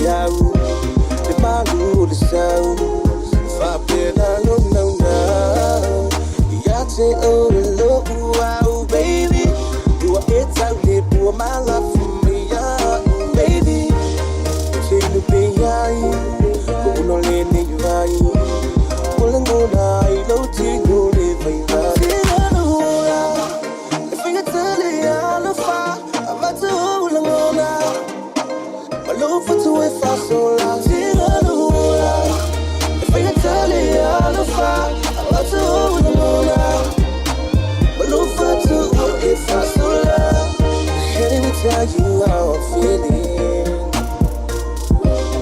yawu the malu the sound fapena no no no yate oh look wow baby you are it out there for my love for me yeah baby take the be yeah go no le ni vai pulling go na lo ti go le vai for to if I so long, if I tell you all the fire, I'm to hold the moon out. But no for to if I so long, let me tell you how I'm feeling.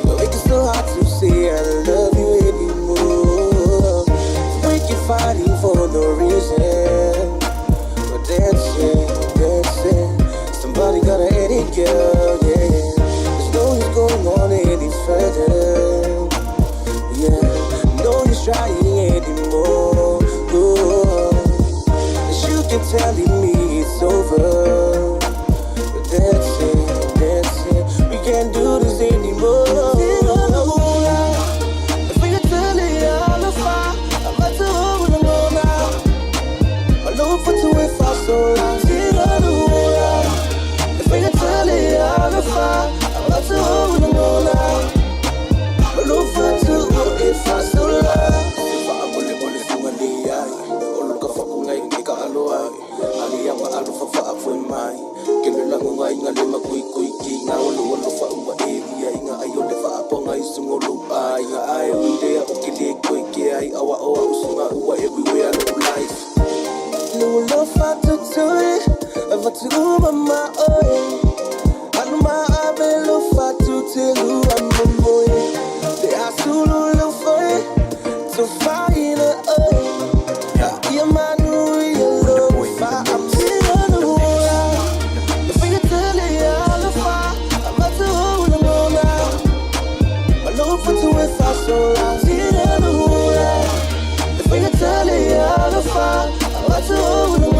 But it's so hard to say I love you anymore. We keep fighting for no reason. But dancing, somebody gotta hit it, girl, yeah. Going on any further, yeah. No use trying anymore. As you can telling me it's over. Dancing, we can't do this anymore. If we could tell it all the fire, I'm about to hold them all now. I know for two if I so long. If we could tell it all the fire. So the moon out, but no fun to if I so long. If I bully for my day, all look for Kungai, make a aloha. Ali am a alpha for mine. Can you love my lima quick, now look for my area. I owe the far upon my sumo loop. I will there, okay, quick, our Suma, everywhere, no life. No love for to do it, but to do my own. My abelo fatu telu amomoye. They are solo lofoye to find a yeah man you love I'm still on the wall. If you tell it all the fire, I'm about to hold them all now. I know for two if I so long. Still on the wall. If you tell it all the fire, I'm about to hold them all now.